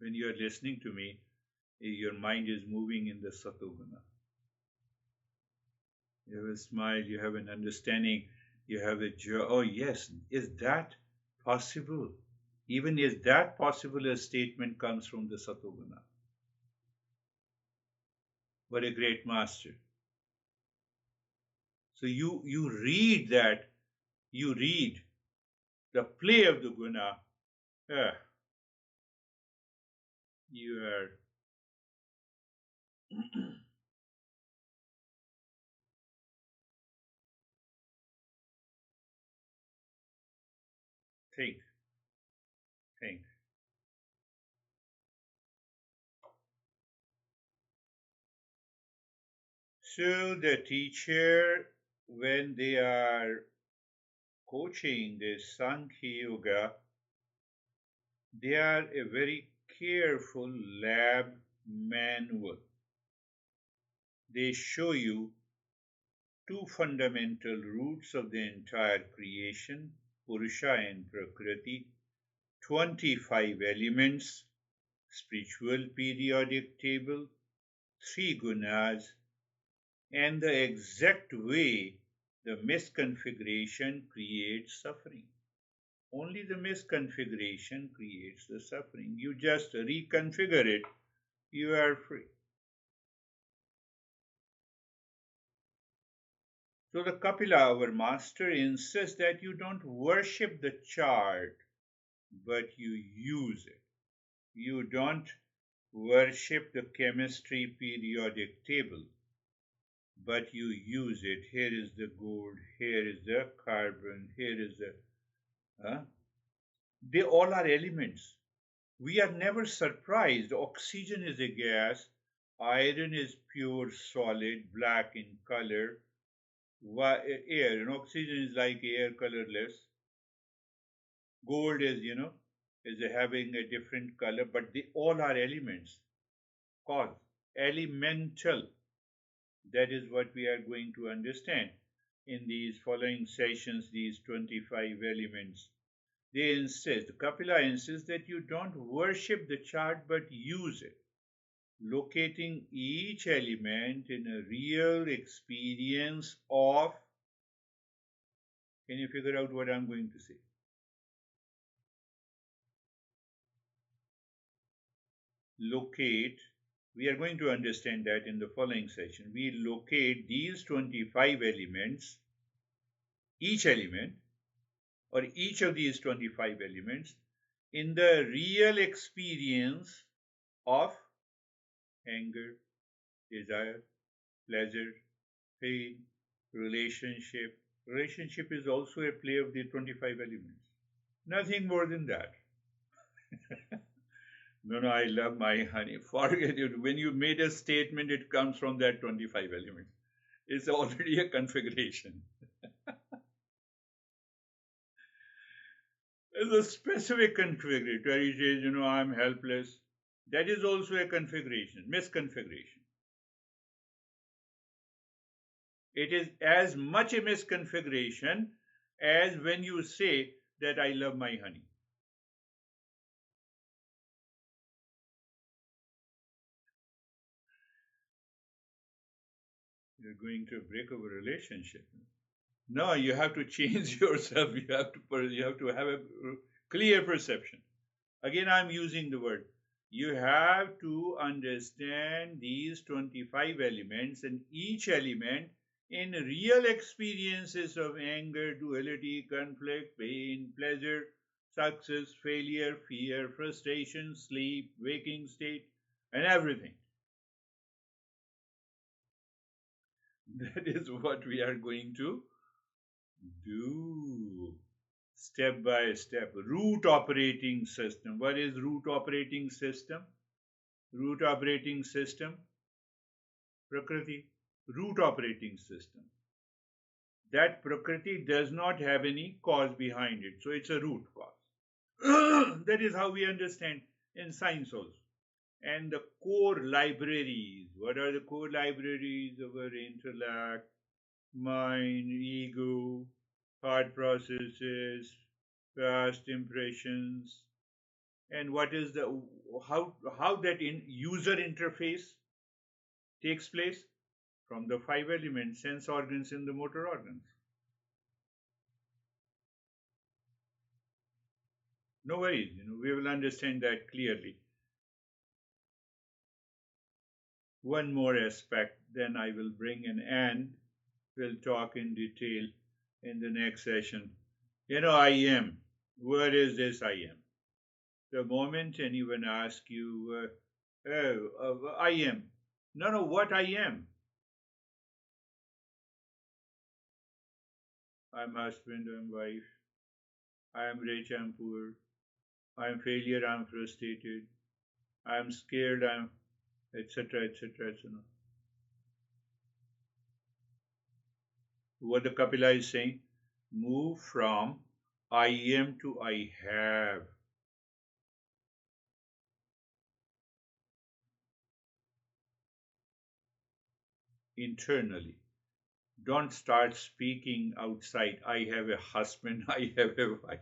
When you are listening to me, your mind is moving in the Satoguna. You have a smile, you have an understanding, you have a joy. Oh, yes, is that possible? Even is that possible? A statement comes from the Satoguna. What a great master. So you read that, you read the play of the guna. You are think. So the teacher, when they are coaching this Sankhya Yoga, they are a very careful lab manual. They show you two fundamental roots of the entire creation, Purusha and Prakriti, 25 elements, spiritual periodic table, 3 gunas, and the exact way the misconfiguration creates suffering. Only the misconfiguration creates the suffering. You just reconfigure it, you are free. So the Kapila, our master, insists that you don't worship the chart, but you use it. You don't worship the chemistry periodic table, but you use it. Here is the gold, here is the carbon, here is the... They all are elements. We are never surprised. Oxygen is a gas, iron is pure solid, black in color, air, and oxygen is like air, colorless. Gold is having a different color, but they all are elements. Cause, elemental. That is what we are going to understand in these following sessions, these 25 elements. They insist, Kapila insists that you don't worship the chart but use it, locating each element in a real experience of. Can you figure out what I'm going to say? Locate, we are going to understand that in the following session. We locate these 25 elements, each element, or each of these 25 elements, in the real experience of anger, desire, pleasure, pain, relationship. Relationship is also a play of the 25 elements. Nothing more than that. No, I love my honey. Forget it. When you made a statement, it comes from that 25 elements. It's already a configuration. It's a specific configuration where he says, I'm helpless. That is also a configuration, misconfiguration. It is as much a misconfiguration as when you say that I love my honey. You're going to break up a relationship. No, you have to change yourself. You have to have a clear perception. Again, I'm using the word. You have to understand these 25 elements, and each element in real experiences of anger, duality, conflict, pain, pleasure, success, failure, fear, frustration, sleep, waking state, and everything. That is what we are going to do step by step. Root operating system. What is root operating system? Root operating system, Prakriti. Root operating system. That Prakriti does not have any cause behind it, so it's a root cause. That is how we understand in science also. And the core libraries. What are the core libraries of our intellect, mind, ego, thought processes, past impressions, and what is the how that user interface takes place from the 5 elements, sense organs and the motor organs. No worries, we will understand that clearly. One more aspect, then I will bring in, and we'll talk in detail in the next session. I am. Where is this I am? The moment anyone asks you, I am. No, what I am? I'm husband, I'm wife. I'm rich, I'm poor. I'm failure, I'm frustrated. I'm scared, I'm etc., etc., etc. What the Kapila is saying, move from I am to I have. Internally. Don't start speaking outside. I have a husband, I have a wife.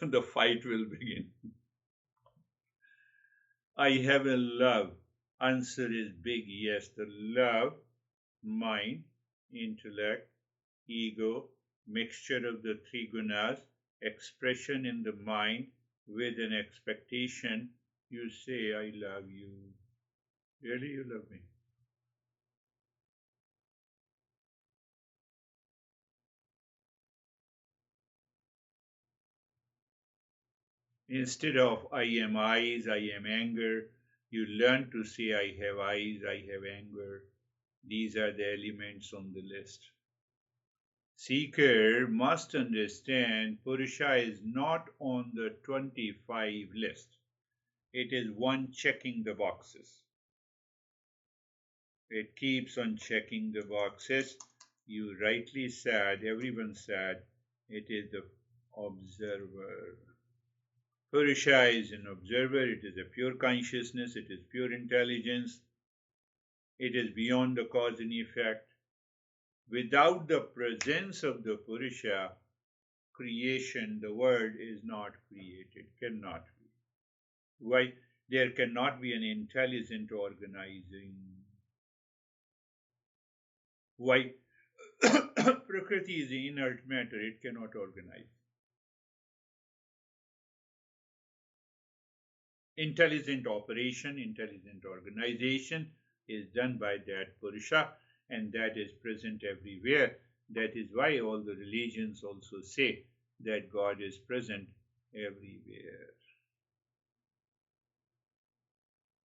The fight will begin. I have a love. Answer is big yes. The love, mind, intellect, ego, mixture of the three gunas, expression in the mind with an expectation. You say, I love you. Really, you love me? Instead of I am eyes, I am anger, you learn to say I have eyes, I have anger. These are the elements on the list. Seeker must understand Purusha is not on the 25 list. It is one checking the boxes. It keeps on checking the boxes. You rightly said, everyone said, it is the observer. Purusha is an observer, it is a pure consciousness, it is pure intelligence, it is beyond the cause and effect. Without the presence of the Purusha, creation, the world is not created, cannot be. Why? There cannot be an intelligent organizing. Why? Prakriti is inert matter, it cannot organize. Intelligent operation, intelligent organization is done by that Purusha, and that is present everywhere. That is why all the religions also say that God is present everywhere.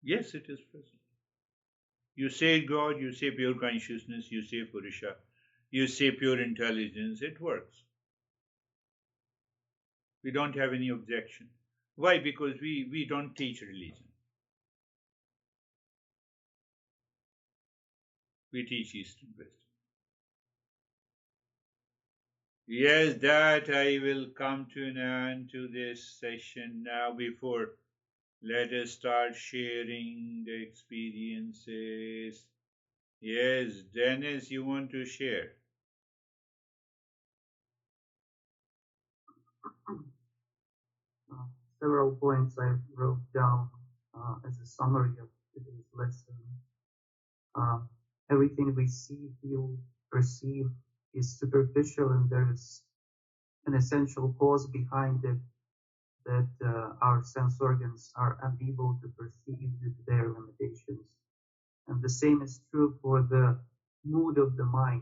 Yes, it is present. You say God, you say pure consciousness, you say Purusha, you say pure intelligence, it works. We don't have any objection. Why? Because we don't teach religion. We teach Eastern wisdom. Yes, that I will come to an end to this session now. Before, let us start sharing the experiences. Yes, Dennis, you want to share? Several points I wrote down as a summary of today's lesson. Everything we see, feel, perceive is superficial, and there is an essential cause behind it that our sense organs are unable to perceive due to their limitations. And the same is true for the mood of the mind.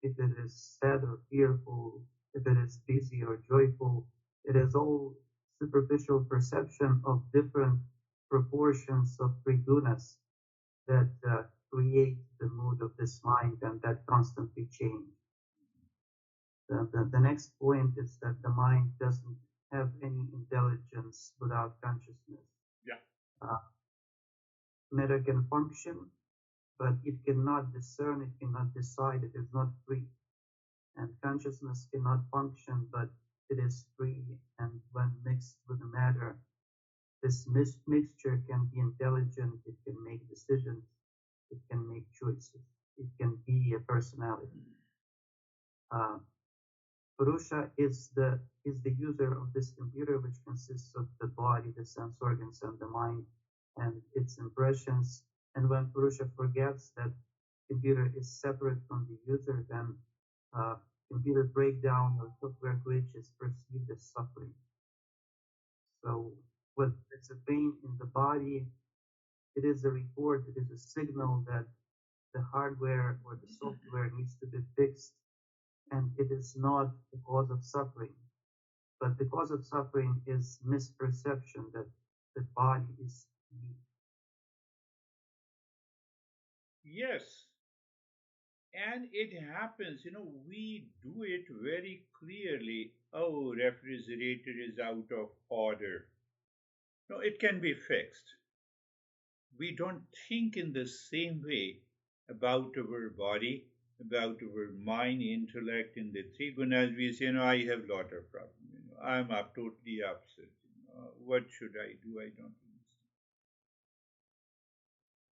If it is sad or fearful, if it is busy or joyful, it is all superficial perception of different proportions of three gunas that create the mood of this mind and that constantly change. The next point is that the mind doesn't have any intelligence without consciousness. Yeah. Matter can function, but it cannot discern, it cannot decide, it is not free. And consciousness cannot function, but it is free. And when mixed with the matter, this mixture can be intelligent, it can make decisions, it can make choices, it can be a personality. Purusha is the user of this computer, which consists of the body, the sense organs, and the mind, and its impressions. And when Purusha forgets that computer is separate from the user, then computer breakdown or software glitch is perceived as suffering. So when there's a pain in the body, it is a report, it is a signal that the hardware or the software needs to be fixed, and it is not the cause of suffering. But the cause of suffering is misperception that the body is weak. Yes. And it happens, we do it very clearly. Oh, refrigerator is out of order. No, it can be fixed. We don't think in the same way about our body, about our mind, intellect, in the three gunas. We say, I have a lot of problems. I'm up, totally upset. What should I do? I don't understand.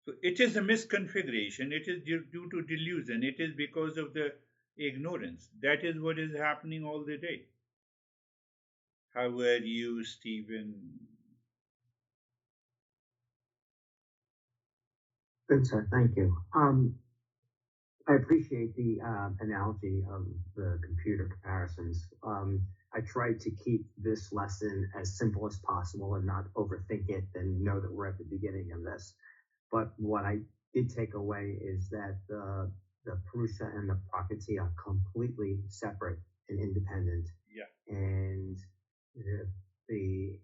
So it is a misconfiguration. It is due to delusion. It is because of the ignorance. That is what is happening all the day. How are you, Stephen? Good, sir. Thank you. I appreciate the analogy of the computer comparisons. I tried to keep this lesson as simple as possible and not overthink it and know that we're at the beginning of this. But what I did take away is that the Purusha and the Prakriti are completely separate and independent. Yeah. And the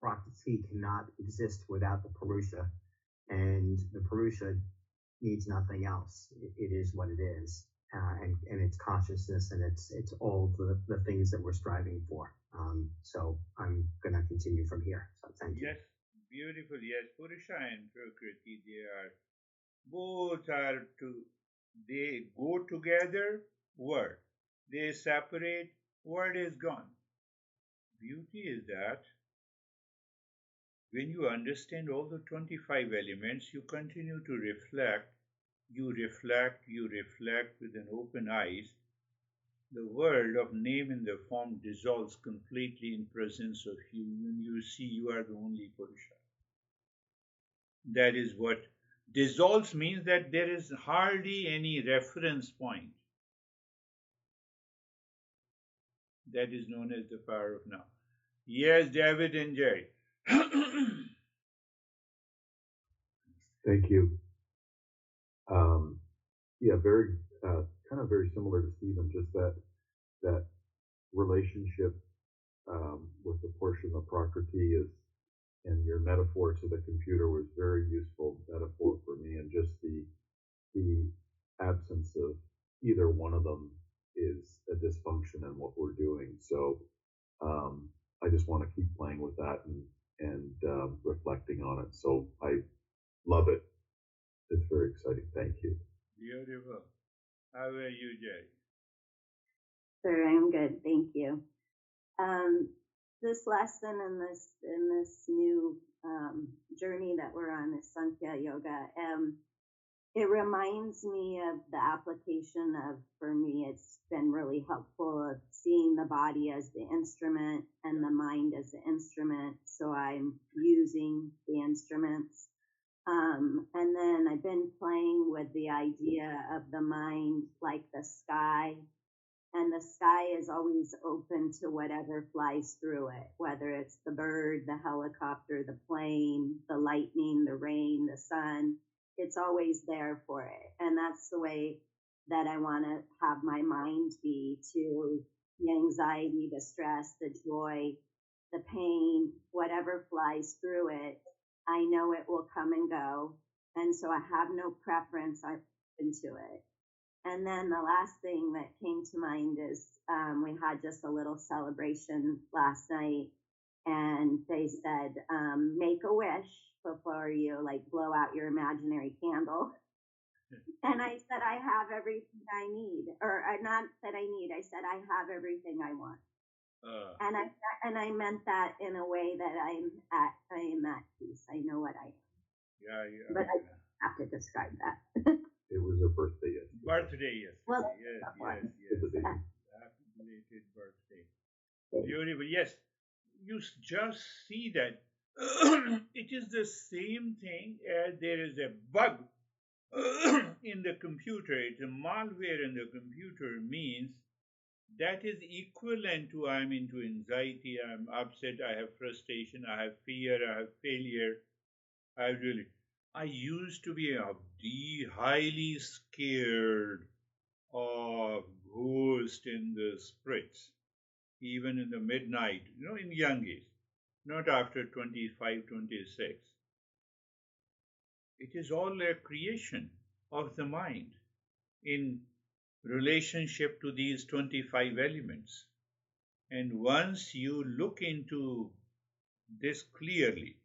Prakriti cannot exist without the Purusha. And the Purusha needs nothing else. It is what it is, and it's consciousness, and it's all the things that we're striving for. So I'm going to continue from here. So thank you. Yes, beautiful. Yes, Purusha and Prakriti, they go together. Word, they separate. Word is gone. Beauty is that when you understand all the 25 elements, you continue to reflect. You reflect with an open eyes. The world of name and the form dissolves completely in presence of you when you see you are the only Purusha. That is what dissolves means, that there is hardly any reference point. That is known as the power of now. Yes, David and Jerry. Thank you. Yeah, very kind of very similar to Stephen. Just that relationship with the portion of Prakriti is, and your metaphor to the computer was very useful metaphor for me, and just the absence of either one of them is a dysfunction in what we're doing. So I just want to keep playing with that and reflecting on it. So I love it. It's very exciting. Thank you. Beautiful. How are you, Jerry? Sir, I'm good, thank you. This lesson and this new journey that we're on, this Sankhya Yoga, it reminds me of the application of, for me, it's been really helpful of seeing the body as the instrument and the mind as the instrument. So I'm using the instruments. And then I've been playing with the idea of the mind like the sky, and the sky is always open to whatever flies through it, whether it's the bird, the helicopter, the plane, the lightning, the rain, the sun. It's always there for it. And that's the way that I want to have my mind be, to the anxiety, the stress, the joy, the pain, whatever flies through it. I know it will come and go. And so I have no preference. I'm into it. And then the last thing that came to mind is we had just a little celebration last night, and they said, make a wish before you blow out your imaginary candle. And I said, I have everything I need, or not that I need. I said, I have everything I want. And I meant that in a way that I am at peace. I know what I am. Yeah. But I have to describe that. It was her birthday yesterday. Yes. Happy belated birthday. Beautiful. Yes. You just see that it is the same thing as there is a bug in the computer. It's a malware in the computer, means that is equivalent to I'm into anxiety, I'm upset, I have frustration, I have fear, I have failure. I used to be highly scared of ghosts and the spirits, even in the midnight, in young age, not after 25, 26. It is all a creation of the mind in relationship to these 25 elements. And once you look into this clearly,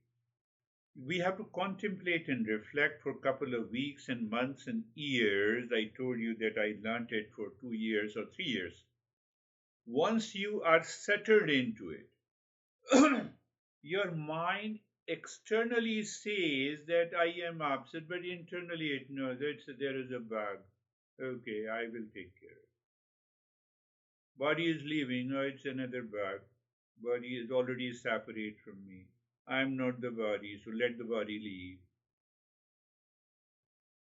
we have to contemplate and reflect for a couple of weeks and months and years. I told you that I learned it for 2 years or 3 years. Once you are settled into it, your mind externally says that I am upset, but internally it knows that there is a bug. Okay, I will take care of it. Body is leaving, no, it's another bug. Body is already separate from me. I am not the body, so let the body leave.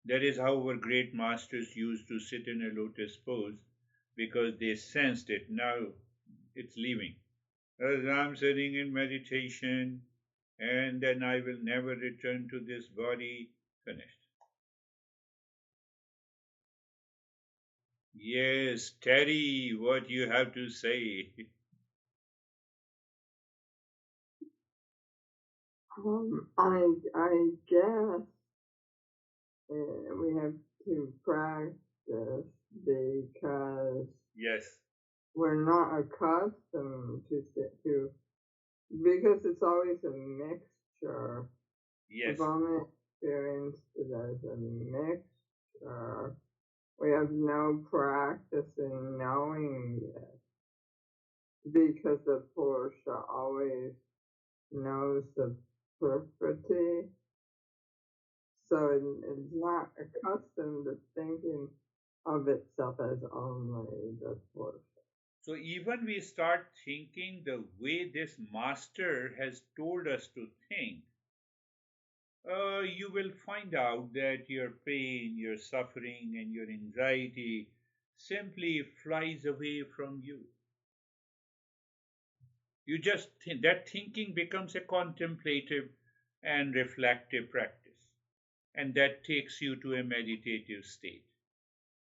That is how our great masters used to sit in a lotus pose because they sensed it. Now it's leaving. As I'm sitting in meditation, and then I will never return to this body. Finished. Yes, Terry, what you have to say? I guess we have to practice because Yes. we're not accustomed to because it's always a mixture. Yes. We've only experienced it as a mixture. We have no practice in knowing it because the Purusha always knows the perfectity. So it's not accustomed to thinking of itself as only the Purusha. So even we start thinking the way this master has told us to think, you will find out that your pain, your suffering, and your anxiety simply flies away from you. You just think that thinking becomes a contemplative and reflective practice, and that takes you to a meditative state.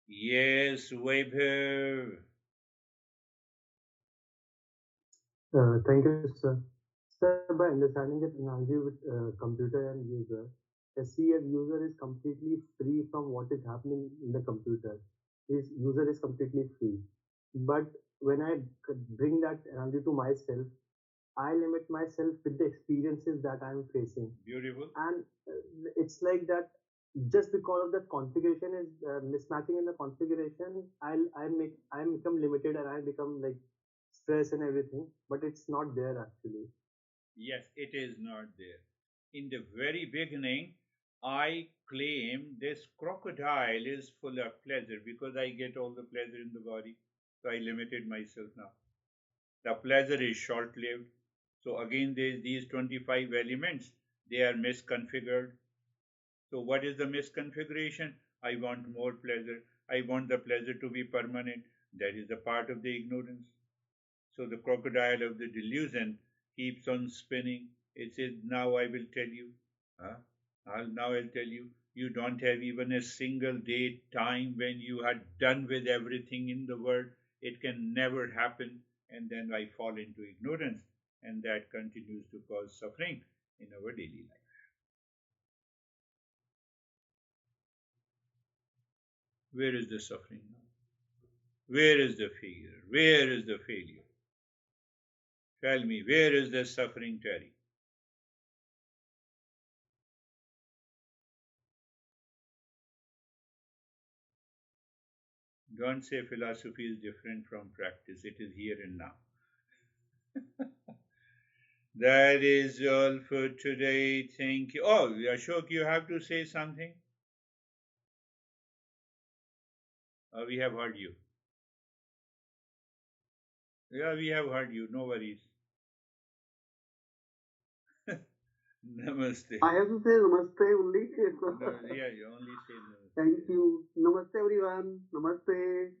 Yes, Vaibhav. Thank you, sir. Sir, by understanding the analogy with computer and user, a seer user is completely free from what is happening in the computer. His user is completely free. But when I bring that analogy to myself, I limit myself with the experiences that I'm facing. Beautiful. And it's like that just because of the configuration is mismatching in the configuration, I become limited and I become like stress and everything, but it's not there actually. Yes, it is not there. In the very beginning, I claim this crocodile is full of pleasure because I get all the pleasure in the body. So I limited myself now. The pleasure is short lived. So again, there's these 25 elements, they are misconfigured. So what is the misconfiguration? I want more pleasure. I want the pleasure to be permanent. That is a part of the ignorance. So the crocodile of the delusion keeps on spinning. It says, now I will tell you. Huh? Now I'll tell you. You don't have even a single day time when you are done with everything in the world. It can never happen. And then I fall into ignorance. And that continues to cause suffering in our daily life. Where is the suffering now? Where is the failure? Where is the failure? Tell me, where is the suffering, Terry? Don't say philosophy is different from practice. It is here and now. That is all for today. Thank you. Oh, Ashok, you have to say something? We have heard you. Yeah, we have heard you. No worries. Namaste. I have to say namaste only. No, yeah, you only say namaste. Thank you. Namaste everyone. Namaste.